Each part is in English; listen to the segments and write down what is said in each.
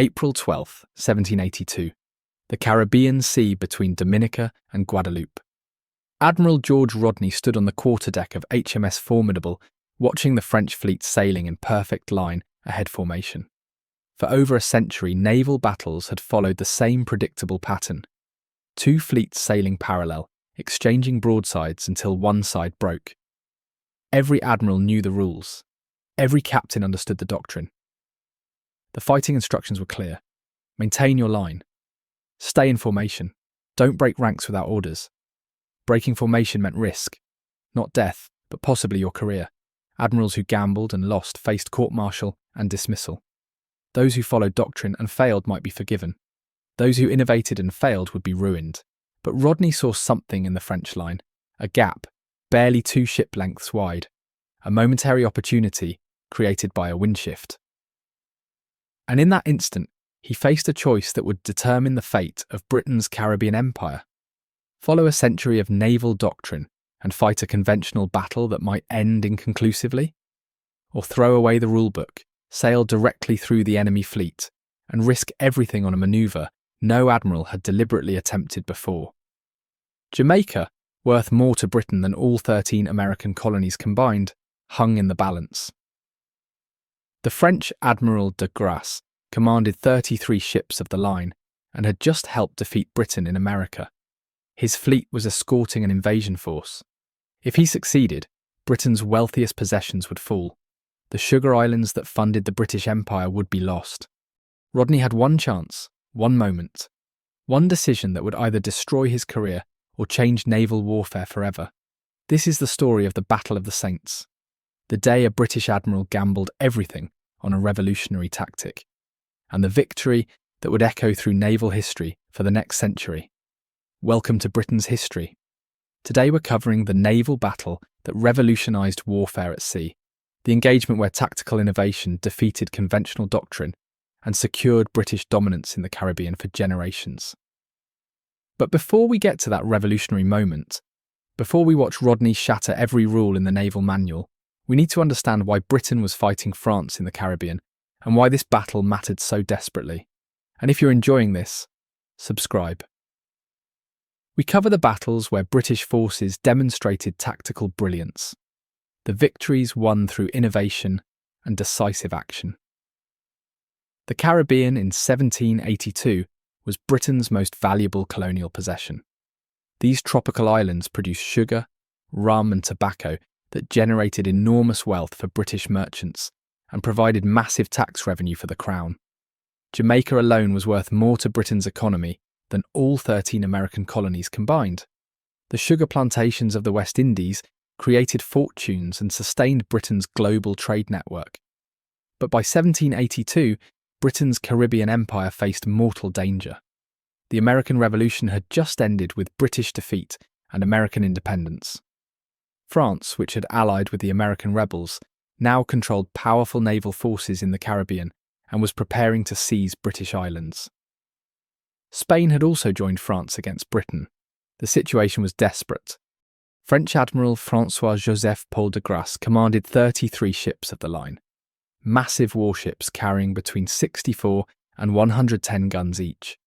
April 12, 1782. The Caribbean Sea between Dominica and Guadeloupe. Admiral George Rodney stood on the quarterdeck of HMS Formidable, watching the French fleet sailing in perfect line ahead formation. For over a century, naval battles had followed the same predictable pattern. Two fleets sailing parallel, exchanging broadsides until one side broke. Every admiral knew the rules. Every captain understood the doctrine. The fighting instructions were clear. Maintain your line. Stay in formation. Don't break ranks without orders. Breaking formation meant risk. Not death, but possibly your career. Admirals who gambled and lost faced court-martial and dismissal. Those who followed doctrine and failed might be forgiven. Those who innovated and failed would be ruined. But Rodney saw something in the French line, a gap, barely 2 ship lengths wide, a momentary opportunity created by a wind shift. And in that instant, he faced a choice that would determine the fate of Britain's Caribbean empire. Follow a century of naval doctrine and fight a conventional battle that might end inconclusively? Or throw away the rulebook, sail directly through the enemy fleet, and risk everything on a manoeuvre no admiral had deliberately attempted before? Jamaica, worth more to Britain than all 13 American colonies combined, hung in the balance. The French Admiral de Grasse commanded 33 ships of the line and had just helped defeat Britain in America. His fleet was escorting an invasion force. If he succeeded, Britain's wealthiest possessions would fall. The sugar islands that funded the British Empire would be lost. Rodney had one chance, one moment, one decision that would either destroy his career or change naval warfare forever. This is the story of the Battle of the Saints, the day a British admiral gambled everything on a revolutionary tactic, and the victory that would echo through naval history for the next century. Welcome to Britain's history. Today we're covering the naval battle that revolutionised warfare at sea, the engagement where tactical innovation defeated conventional doctrine and secured British dominance in the Caribbean for generations. But before we get to that revolutionary moment, before we watch Rodney shatter every rule in the naval manual, we need to understand why Britain was fighting France in the Caribbean and why this battle mattered so desperately. And if you're enjoying this, subscribe. We cover the battles where British forces demonstrated tactical brilliance, the victories won through innovation and decisive action. The Caribbean in 1782 was Britain's most valuable colonial possession. These tropical islands produced sugar, rum and tobacco that generated enormous wealth for British merchants and provided massive tax revenue for the Crown. Jamaica alone was worth more to Britain's economy than all 13 American colonies combined. The sugar plantations of the West Indies created fortunes and sustained Britain's global trade network. But by 1782, Britain's Caribbean empire faced mortal danger. The American Revolution had just ended with British defeat and American independence. France, which had allied with the American rebels, now controlled powerful naval forces in the Caribbean and was preparing to seize British islands. Spain had also joined France against Britain. The situation was desperate. French Admiral François-Joseph Paul de Grasse commanded 33 ships of the line, massive warships carrying between 64 and 110 guns each.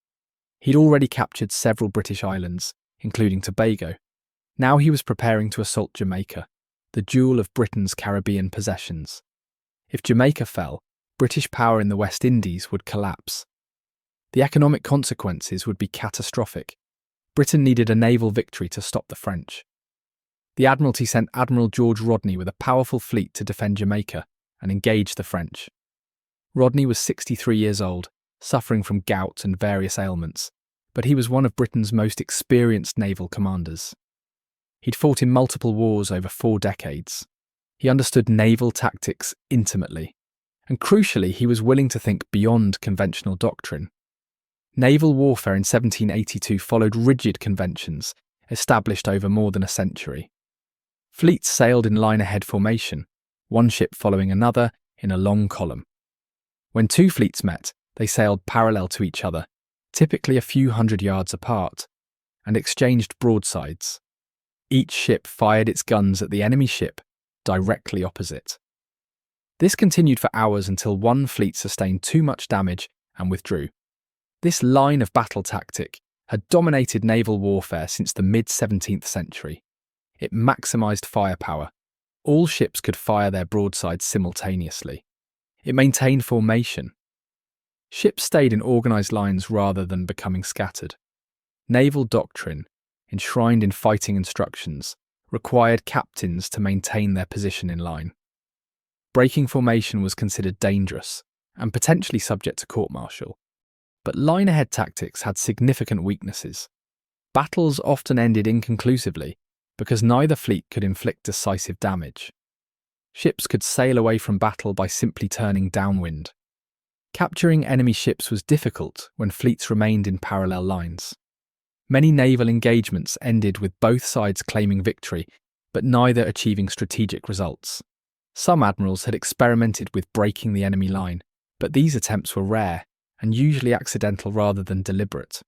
He'd already captured several British islands, including Tobago. Now he was preparing to assault Jamaica, the jewel of Britain's Caribbean possessions. If Jamaica fell, British power in the West Indies would collapse. The economic consequences would be catastrophic. Britain needed a naval victory to stop the French. The Admiralty sent Admiral George Rodney with a powerful fleet to defend Jamaica and engage the French. Rodney was 63 years old, suffering from gout and various ailments, but he was one of Britain's most experienced naval commanders. He'd fought in multiple wars over 4 decades. He understood naval tactics intimately, and crucially, he was willing to think beyond conventional doctrine. Naval warfare in 1782 followed rigid conventions established over more than a century. Fleets sailed in line-ahead formation, one ship following another in a long column. When 2 fleets met, they sailed parallel to each other, typically a few hundred yards apart, and exchanged broadsides. Each ship fired its guns at the enemy ship, directly opposite. This continued for hours until one fleet sustained too much damage and withdrew. This line of battle tactic had dominated naval warfare since the mid-17th century. It maximised firepower. All ships could fire their broadsides simultaneously. It maintained formation. Ships stayed in organised lines rather than becoming scattered. Naval doctrine, enshrined in fighting instructions, required captains to maintain their position in line. Breaking formation was considered dangerous and potentially subject to court-martial. But line-ahead tactics had significant weaknesses. Battles often ended inconclusively because neither fleet could inflict decisive damage. Ships could sail away from battle by simply turning downwind. Capturing enemy ships was difficult when fleets remained in parallel lines. Many naval engagements ended with both sides claiming victory, but neither achieving strategic results. Some admirals had experimented with breaking the enemy line, but these attempts were rare and usually accidental rather than deliberate.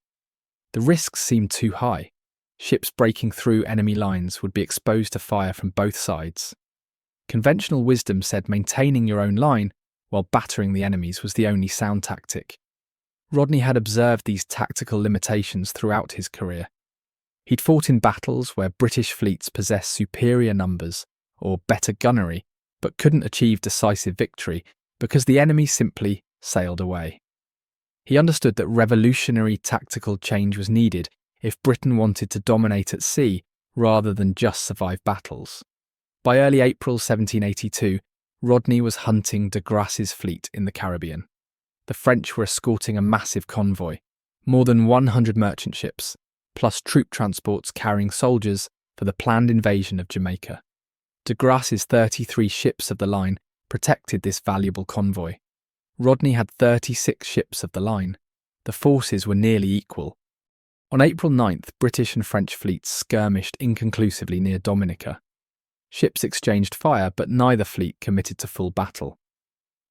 The risks seemed too high. Ships breaking through enemy lines would be exposed to fire from both sides. Conventional wisdom said maintaining your own line while battering the enemy's was the only sound tactic. Rodney had observed these tactical limitations throughout his career. He'd fought in battles where British fleets possessed superior numbers or better gunnery, but couldn't achieve decisive victory because the enemy simply sailed away. He understood that revolutionary tactical change was needed if Britain wanted to dominate at sea rather than just survive battles. By early April 1782, Rodney was hunting de Grasse's fleet in the Caribbean. The French were escorting a massive convoy, more than 100 merchant ships, plus troop transports carrying soldiers for the planned invasion of Jamaica. De Grasse's 33 ships of the line protected this valuable convoy. Rodney had 36 ships of the line. The forces were nearly equal. On April 9th, British and French fleets skirmished inconclusively near Dominica. Ships exchanged fire, but neither fleet committed to full battle.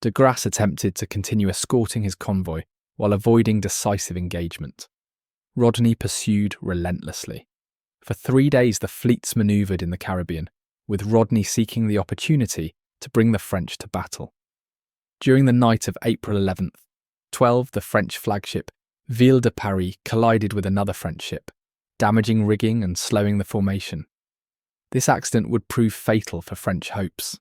De Grasse attempted to continue escorting his convoy while avoiding decisive engagement. Rodney pursued relentlessly. For 3 days the fleets manoeuvred in the Caribbean, with Rodney seeking the opportunity to bring the French to battle. During the night of April 11th, the French flagship Ville de Paris collided with another French ship, damaging rigging and slowing the formation. This accident would prove fatal for French hopes.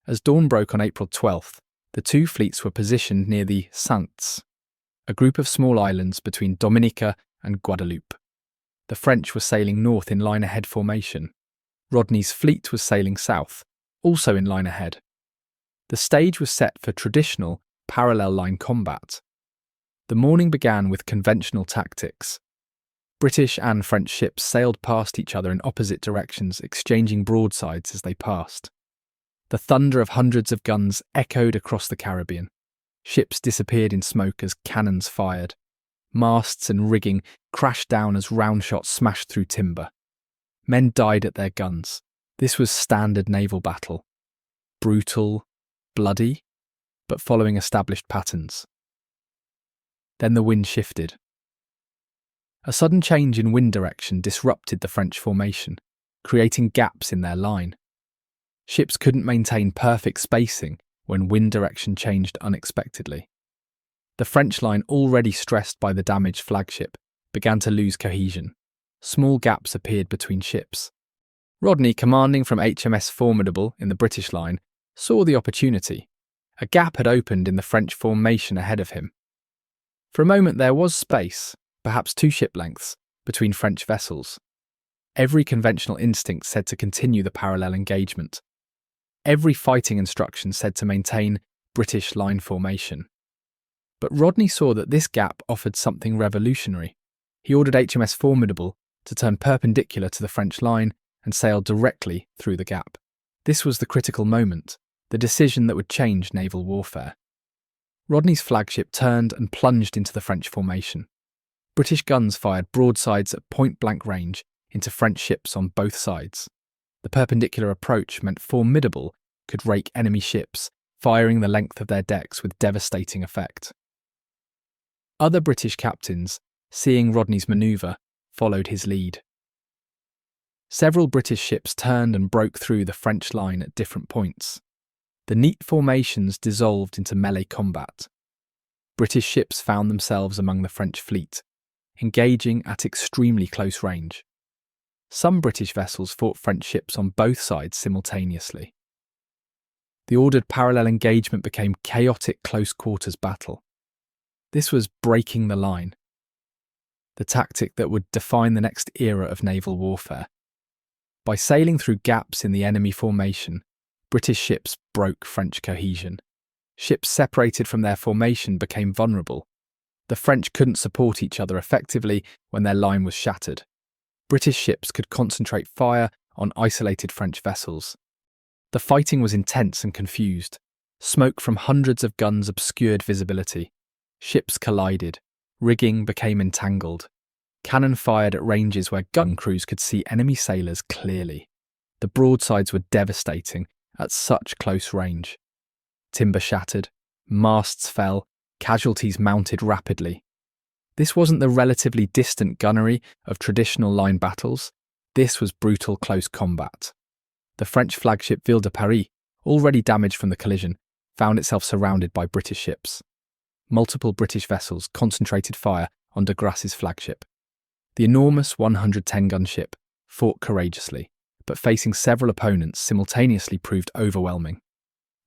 As dawn broke on April 12th, the two fleets were positioned near the Saintes, a group of small islands between Dominica and Guadeloupe. The French were sailing north in line-ahead formation. Rodney's fleet was sailing south, also in line ahead. The stage was set for traditional parallel line combat. The morning began with conventional tactics. British and French ships sailed past each other in opposite directions, exchanging broadsides as they passed. The thunder of hundreds of guns echoed across the Caribbean. Ships disappeared in smoke as cannons fired. Masts and rigging crashed down as round shots smashed through timber. Men died at their guns. This was standard naval battle. Brutal, bloody, but following established patterns. Then the wind shifted. A sudden change in wind direction disrupted the French formation, creating gaps in their line. Ships couldn't maintain perfect spacing when wind direction changed unexpectedly. The French line, already stressed by the damaged flagship, began to lose cohesion. Small gaps appeared between ships. Rodney, commanding from HMS Formidable in the British line, saw the opportunity. A gap had opened in the French formation ahead of him. For a moment there was space, perhaps 2 ship lengths, between French vessels. Every conventional instinct said to continue the parallel engagement. Every fighting instruction said to maintain British line formation. But Rodney saw that this gap offered something revolutionary. He ordered HMS Formidable to turn perpendicular to the French line and sail directly through the gap. This was the critical moment, the decision that would change naval warfare. Rodney's flagship turned and plunged into the French formation. British guns fired broadsides at point-blank range into French ships on both sides. The perpendicular approach meant Formidable could rake enemy ships, firing the length of their decks with devastating effect. Other British captains, seeing Rodney's manoeuvre, followed his lead. Several British ships turned and broke through the French line at different points. The neat formations dissolved into melee combat. British ships found themselves among the French fleet, engaging at extremely close range. Some British vessels fought French ships on both sides simultaneously. The ordered parallel engagement became chaotic close-quarters battle. This was breaking the line, the tactic that would define the next era of naval warfare. By sailing through gaps in the enemy formation, British ships broke French cohesion. Ships separated from their formation became vulnerable. The French couldn't support each other effectively when their line was shattered. British ships could concentrate fire on isolated French vessels. The fighting was intense and confused. Smoke from hundreds of guns obscured visibility. Ships collided. Rigging became entangled. Cannon fired at ranges where gun crews could see enemy sailors clearly. The broadsides were devastating at such close range. Timber shattered, masts fell, casualties mounted rapidly. This wasn't the relatively distant gunnery of traditional line battles. This was brutal close combat. The French flagship Ville de Paris, already damaged from the collision, found itself surrounded by British ships. Multiple British vessels concentrated fire on de Grasse's flagship. The enormous 110-gun ship fought courageously, but facing several opponents simultaneously proved overwhelming.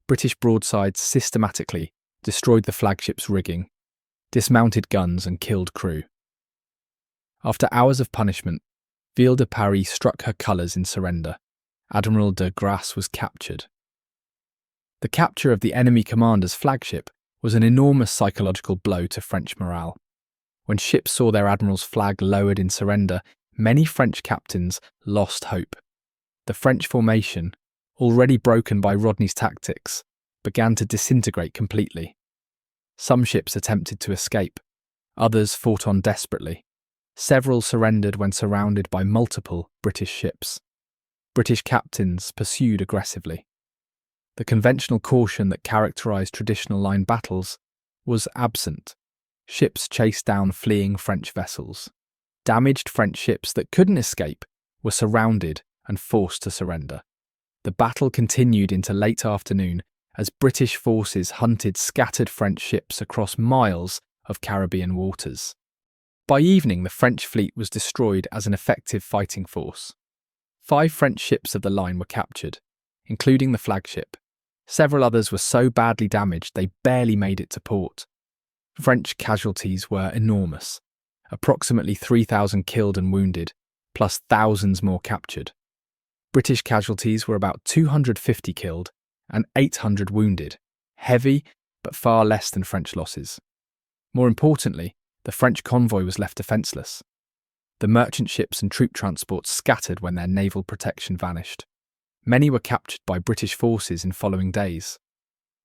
British broadsides systematically destroyed the flagship's rigging, dismounted guns and killed crew. After hours of punishment, Ville de Paris struck her colours in surrender. Admiral de Grasse was captured. The capture of the enemy commander's flagship was an enormous psychological blow to French morale. When ships saw their admiral's flag lowered in surrender, many French captains lost hope. The French formation, already broken by Rodney's tactics, began to disintegrate completely. Some ships attempted to escape. Others fought on desperately. Several surrendered when surrounded by multiple British ships. British captains pursued aggressively. The conventional caution that characterized traditional line battles was absent. Ships chased down fleeing French vessels. Damaged French ships that couldn't escape were surrounded and forced to surrender. The battle continued into late afternoon as British forces hunted scattered French ships across miles of Caribbean waters. By evening, the French fleet was destroyed as an effective fighting force. 5 French ships of the line were captured, including the flagship. Several others were so badly damaged they barely made it to port. French casualties were enormous, approximately 3,000 killed and wounded, plus thousands more captured. British casualties were about 250 killed and 800 wounded, heavy but far less than French losses. More importantly, the French convoy was left defenceless. The merchant ships and troop transports scattered when their naval protection vanished. Many were captured by British forces in following days.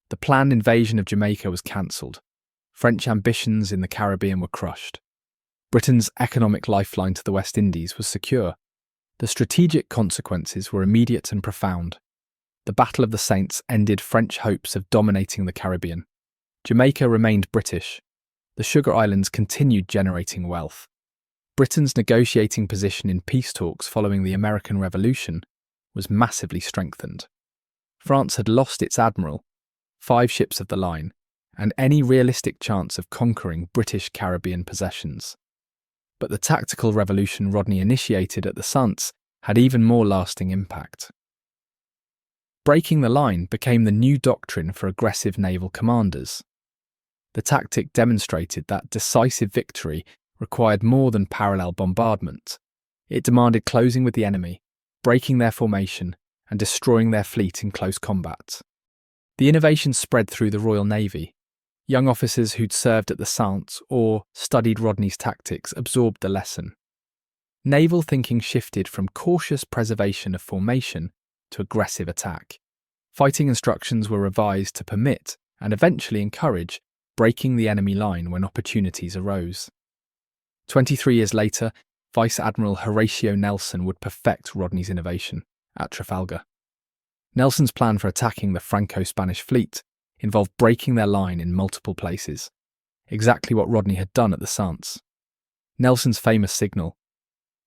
The planned invasion of Jamaica was cancelled. French ambitions in the Caribbean were crushed. Britain's economic lifeline to the West Indies was secure. The strategic consequences were immediate and profound. The Battle of the Saints ended French hopes of dominating the Caribbean. Jamaica remained British. The Sugar Islands continued generating wealth. Britain's negotiating position in peace talks following the American Revolution was massively strengthened. France had lost its admiral, 5 ships of the line, and any realistic chance of conquering British Caribbean possessions. But the tactical revolution Rodney initiated at the Saints had even more lasting impact. Breaking the line became the new doctrine for aggressive naval commanders. The tactic demonstrated that decisive victory required more than parallel bombardment. It demanded closing with the enemy, breaking their formation, and destroying their fleet in close combat. The innovation spread through the Royal Navy. Young officers who'd served at the Saints or studied Rodney's tactics absorbed the lesson. Naval thinking shifted from cautious preservation of formation to aggressive attack. Fighting instructions were revised to permit, and eventually encourage, breaking the enemy line when opportunities arose. 23 years later, Vice Admiral Horatio Nelson would perfect Rodney's innovation at Trafalgar. Nelson's plan for attacking the Franco-Spanish fleet involved breaking their line in multiple places, exactly what Rodney had done at the Saints. Nelson's famous signal,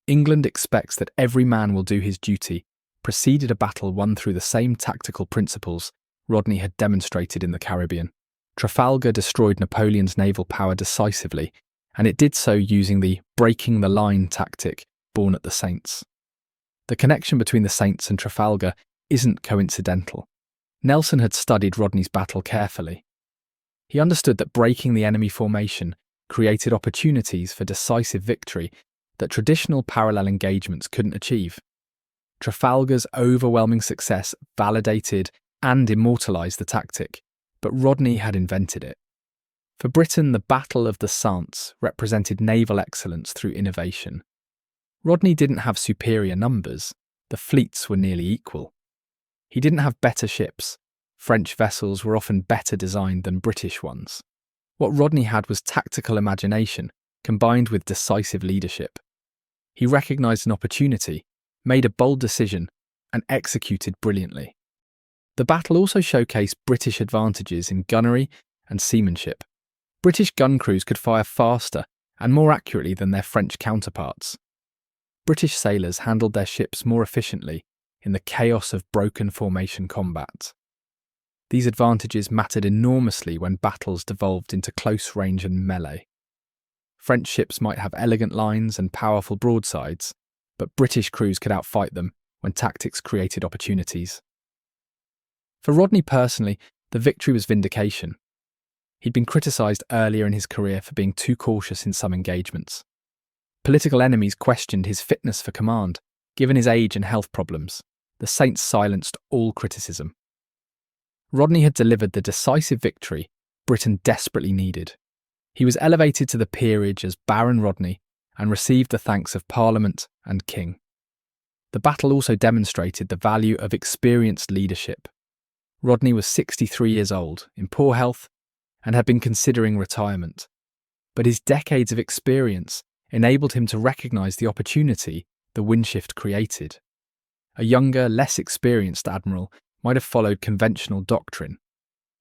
"England expects that every man will do his duty," preceded a battle won through the same tactical principles Rodney had demonstrated in the Caribbean. Trafalgar destroyed Napoleon's naval power decisively, and it did so using the breaking the line tactic born at the Saints. The connection between the Saints and Trafalgar isn't coincidental. Nelson had studied Rodney's battle carefully. He understood that breaking the enemy formation created opportunities for decisive victory that traditional parallel engagements couldn't achieve. Trafalgar's overwhelming success validated and immortalised the tactic, but Rodney had invented it. For Britain, the Battle of the Saints represented naval excellence through innovation. Rodney didn't have superior numbers. The fleets were nearly equal. He didn't have better ships. French vessels were often better designed than British ones. What Rodney had was tactical imagination combined with decisive leadership. He recognised an opportunity, made a bold decision, and executed brilliantly. The battle also showcased British advantages in gunnery and seamanship. British gun crews could fire faster and more accurately than their French counterparts. British sailors handled their ships more efficiently in the chaos of broken formation combat. These advantages mattered enormously when battles devolved into close range and melee. French ships might have elegant lines and powerful broadsides, but British crews could outfight them when tactics created opportunities. For Rodney personally, the victory was vindication. He'd been criticised earlier in his career for being too cautious in some engagements. Political enemies questioned his fitness for command, given his age and health problems. The Saints silenced all criticism. Rodney had delivered the decisive victory Britain desperately needed. He was elevated to the peerage as Baron Rodney and received the thanks of Parliament and King. The battle also demonstrated the value of experienced leadership. Rodney was 63 years old, in poor health, and had been considering retirement. But his decades of experience enabled him to recognise the opportunity the wind shift created. A younger, less experienced admiral might have followed conventional doctrine.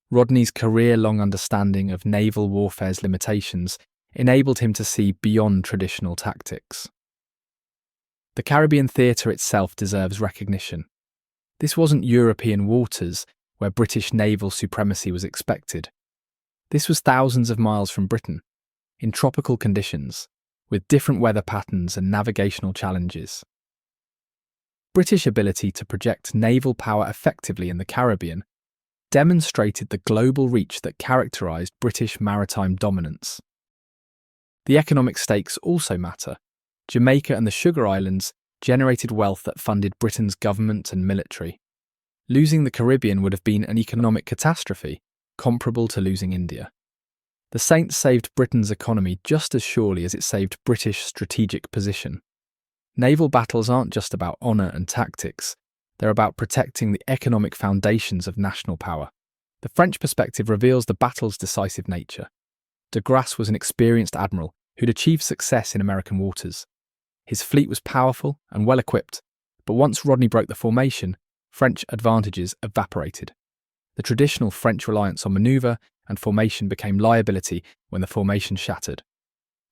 Rodney's career-long understanding of naval warfare's limitations enabled him to see beyond traditional tactics. The Caribbean theatre itself deserves recognition. This wasn't European waters where British naval supremacy was expected. This was thousands of miles from Britain, in tropical conditions, with different weather patterns and navigational challenges. British ability to project naval power effectively in the Caribbean demonstrated the global reach that characterised British maritime dominance. The economic stakes also matter. Jamaica and the Sugar Islands generated wealth that funded Britain's government and military. Losing the Caribbean would have been an economic catastrophe, comparable to losing India. The Saints saved Britain's economy just as surely as it saved British strategic position. Naval battles aren't just about honour and tactics, they're about protecting the economic foundations of national power. The French perspective reveals the battle's decisive nature. De Grasse was an experienced admiral who'd achieved success in American waters. His fleet was powerful and well equipped, but once Rodney broke the formation, French advantages evaporated. The traditional French reliance on manoeuvre and formation became liability when the formation shattered.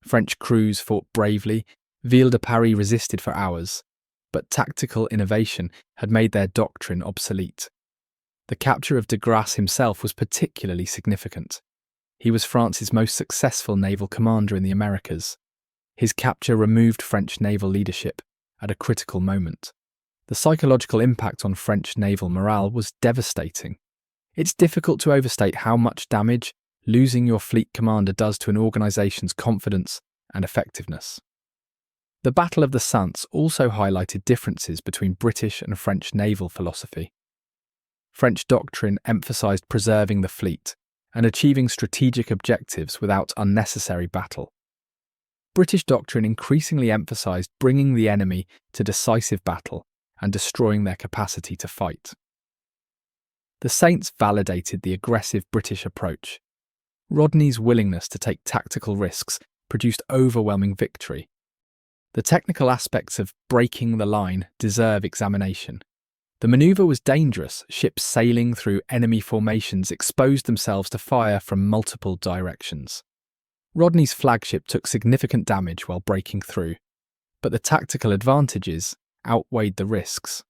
French crews fought bravely. Ville de Paris resisted for hours, but tactical innovation had made their doctrine obsolete. The capture of de Grasse himself was particularly significant. He was France's most successful naval commander in the Americas. His capture removed French naval leadership at a critical moment. The psychological impact on French naval morale was devastating. It's difficult to overstate how much damage losing your fleet commander does to an organisation's confidence and effectiveness. The Battle of the Saints also highlighted differences between British and French naval philosophy. French doctrine emphasised preserving the fleet and achieving strategic objectives without unnecessary battle. British doctrine increasingly emphasised bringing the enemy to decisive battle and destroying their capacity to fight. The Saints validated the aggressive British approach. Rodney's willingness to take tactical risks produced overwhelming victory. The technical aspects of breaking the line deserve examination. The manoeuvre was dangerous. Ships sailing through enemy formations exposed themselves to fire from multiple directions. Rodney's flagship took significant damage while breaking through, but the tactical advantages outweighed the risks.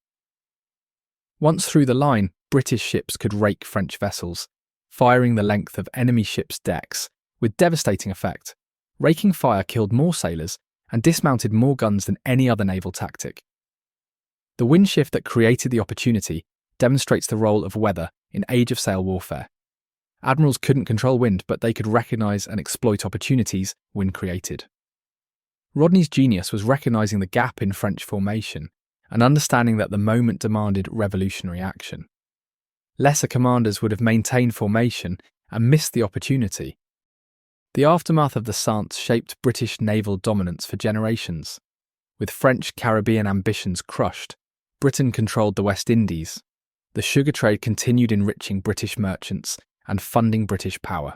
Once through the line, British ships could rake French vessels, firing the length of enemy ships' decks with devastating effect. Raking fire killed more sailors and dismounted more guns than any other naval tactic. The wind shift that created the opportunity demonstrates the role of weather in age of sail warfare. Admirals couldn't control wind, but they could recognise and exploit opportunities wind created. Rodney's genius was recognising the gap in French formation and understanding that the moment demanded revolutionary action. Lesser commanders would have maintained formation and missed the opportunity. The aftermath of the Saintes shaped British naval dominance for generations. With French Caribbean ambitions crushed, Britain controlled the West Indies. The sugar trade continued enriching British merchants and funding British power.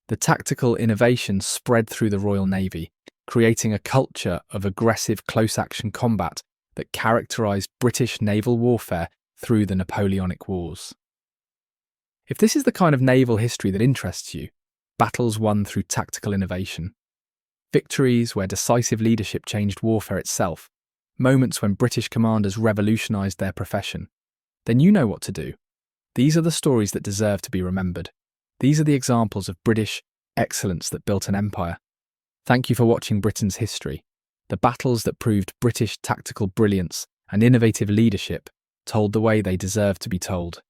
The tactical innovation spread through the Royal Navy, creating a culture of aggressive close-action combat that characterised British naval warfare through the Napoleonic Wars. If this is the kind of naval history that interests you, battles won through tactical innovation, victories where decisive leadership changed warfare itself, moments when British commanders revolutionised their profession, then you know what to do. These are the stories that deserve to be remembered. These are the examples of British excellence that built an empire. Thank you for watching Britain's history. The battles that proved British tactical brilliance and innovative leadership told the way they deserve to be told.